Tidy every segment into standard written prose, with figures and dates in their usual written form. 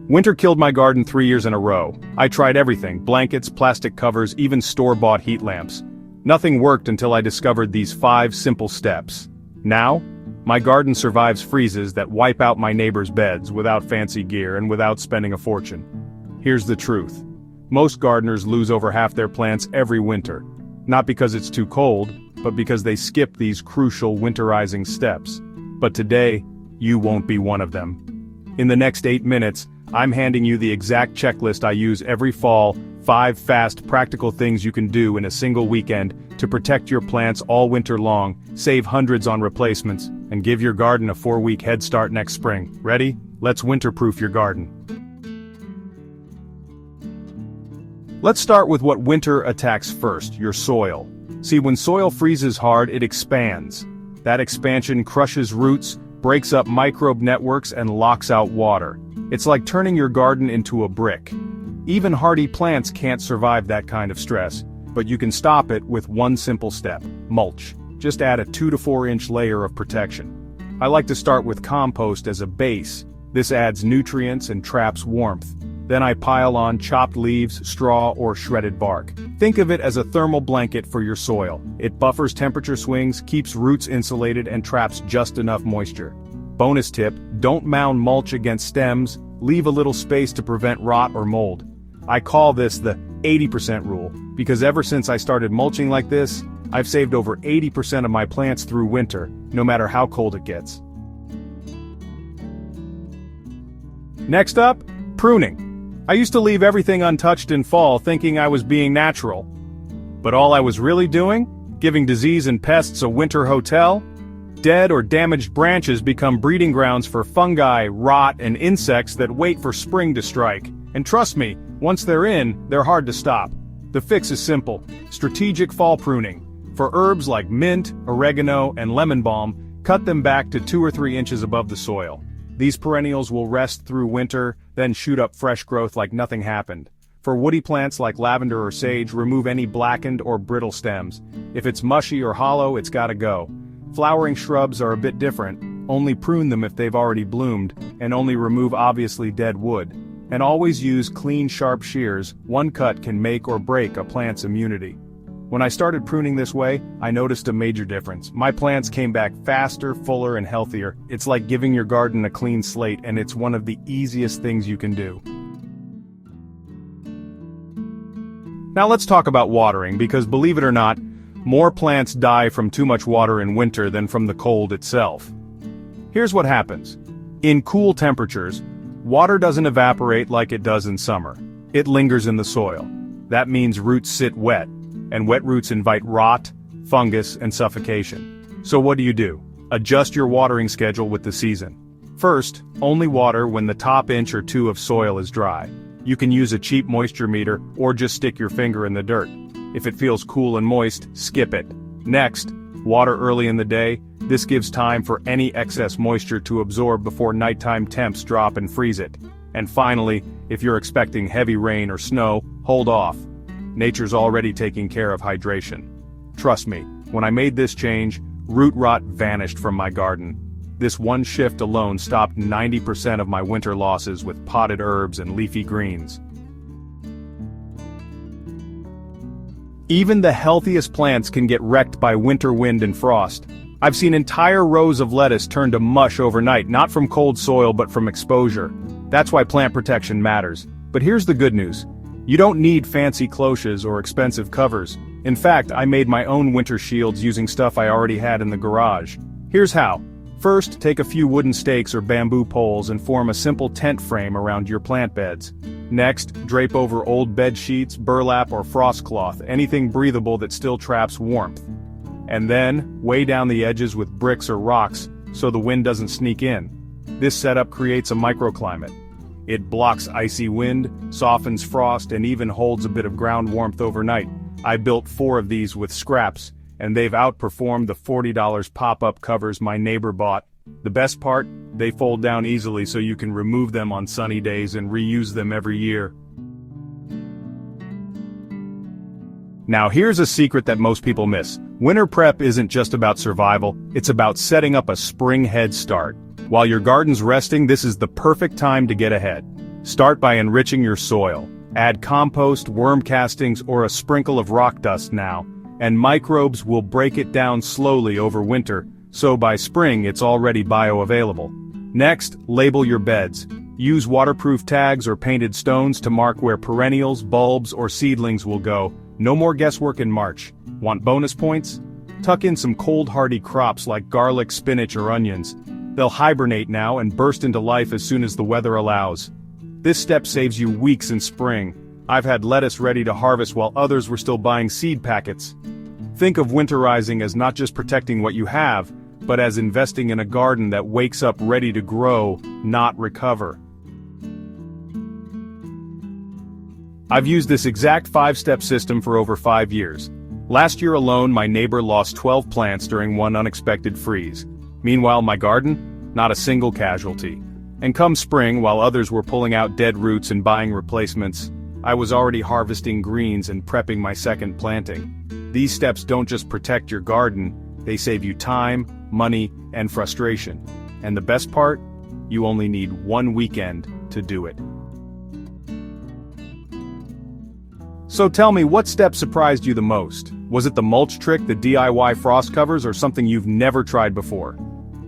Winter killed my garden 3 years in a row. I tried everything: blankets, plastic covers, even store-bought heat lamps. Nothing worked until I discovered these 5 simple steps. Now, my garden survives freezes that wipe out my neighbors' beds without fancy gear and without spending a fortune. Here's the truth. Most gardeners lose over half their plants every winter. Not because it's too cold, but because they skip these crucial winterizing steps. But today, you won't be one of them. In the next 8 minutes, I'm handing you the exact checklist I use every fall: 5 fast, practical things you can do in a single weekend to protect your plants all winter long, save hundreds on replacements, and give your garden a 4-week head start next spring. Ready? Let's winterproof your garden. Let's start with what winter attacks first: your soil. See, when soil freezes hard, it expands. That expansion crushes roots, breaks up microbe networks, and locks out water. It's like turning your garden into a brick. Even hardy plants can't survive that kind of stress, but you can stop it with one simple step: mulch. Just add a 2 to 4 inch layer of protection. I like to start with compost as a base. This adds nutrients and traps warmth. Then I pile on chopped leaves, straw, or shredded bark. Think of it as a thermal blanket for your soil. It buffers temperature swings, keeps roots insulated, and traps just enough moisture. Bonus tip: don't mound mulch against stems, leave a little space to prevent rot or mold. I call this the 80% rule, because ever since I started mulching like this, I've saved over 80% of my plants through winter, no matter how cold it gets. Next up, pruning. I used to leave everything untouched in fall thinking I was being natural. But all I was really doing? Giving disease and pests a winter hotel? Dead or damaged branches become breeding grounds for fungi, rot, and insects that wait for spring to strike. And trust me, once they're in, they're hard to stop. The fix is simple: strategic fall pruning. For herbs like mint, oregano, and lemon balm, cut them back to 2 or 3 inches above the soil. These perennials will rest through winter, then shoot up fresh growth like nothing happened. For woody plants like lavender or sage, remove any blackened or brittle stems. If it's mushy or hollow, it's gotta go. Flowering shrubs are a bit different. Only prune them if they've already bloomed, and only remove obviously dead wood. And always use clean, sharp shears. One cut can make or break a plant's immunity. When I started pruning this way, I noticed a major difference. My plants came back faster, fuller, and healthier. It's like giving your garden a clean slate, and it's one of the easiest things you can do. Now let's talk about watering, because believe it or not, more plants die from too much water in winter than from the cold itself. Here's what happens. In cool temperatures, water doesn't evaporate like it does in summer. It lingers in the soil. That means roots sit wet, and wet roots invite rot, fungus, and suffocation. So what do? Adjust your watering schedule with the season. First, only water when the top inch or 2 of soil is dry. You can use a cheap moisture meter, or just stick your finger in the dirt. If it feels cool and moist, skip it. Next, water early in the day. This gives time for any excess moisture to absorb before nighttime temps drop and freeze it. And finally, if you're expecting heavy rain or snow, hold off. Nature's already taking care of hydration. Trust me, when I made this change, root rot vanished from my garden. This one shift alone stopped 90% of my winter losses with potted herbs and leafy greens. Even the healthiest plants can get wrecked by winter wind and frost. I've seen entire rows of lettuce turn to mush overnight, not from cold soil but from exposure. That's why plant protection matters. But here's the good news. You don't need fancy cloches or expensive covers. In fact, I made my own winter shields using stuff I already had in the garage. Here's how. First, take a few wooden stakes or bamboo poles and form a simple tent frame around your plant beds. Next, drape over old bed sheets, burlap, or frost cloth, anything breathable that still traps warmth. And then, weigh down the edges with bricks or rocks so the wind doesn't sneak in. This setup creates a microclimate. It blocks icy wind, softens frost, and even holds a bit of ground warmth overnight. I built 4 of these with scraps, and they've outperformed the $40 pop-up covers my neighbor bought. The best part? They fold down easily so you can remove them on sunny days and reuse them every year. Now here's a secret that most people miss. Winter prep isn't just about survival, it's about setting up a spring head start. While your garden's resting, this is the perfect time to get ahead. Start by enriching your soil. Add compost, worm castings, or a sprinkle of rock dust now, and microbes will break it down slowly over winter, so by spring it's already bioavailable. Next, label your beds. Use waterproof tags or painted stones to mark where perennials, bulbs, or seedlings will go. No more guesswork in March. Want bonus points? Tuck in some cold-hardy crops like garlic, spinach, or onions. They'll hibernate now and burst into life as soon as the weather allows. This step saves you weeks in spring. I've had lettuce ready to harvest while others were still buying seed packets. Think of winterizing as not just protecting what you have, but as investing in a garden that wakes up ready to grow, not recover. I've used this exact 5-step system for over 5 years. Last year alone, my neighbor lost 12 plants during one unexpected freeze. Meanwhile, my garden? Not a single casualty. And come spring, while others were pulling out dead roots and buying replacements, I was already harvesting greens and prepping my second planting. These steps don't just protect your garden, they save you time, money, and frustration. And the best part? You only need one weekend to do it. So tell me, what step surprised you the most? Was it the mulch trick, the DIY frost covers, or something you've never tried before?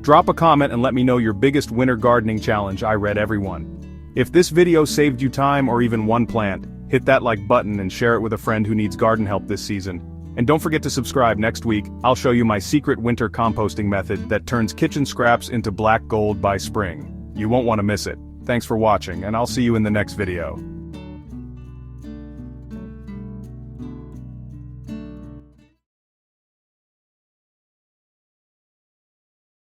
Drop a comment and let me know your biggest winter gardening challenge. I read everyone. If this video saved you time or even one plant, hit that like button and share it with a friend who needs garden help this season. And don't forget to subscribe. Next week, I'll show you my secret winter composting method that turns kitchen scraps into black gold by spring. You won't want to miss it. Thanks for watching, and I'll see you in the next video.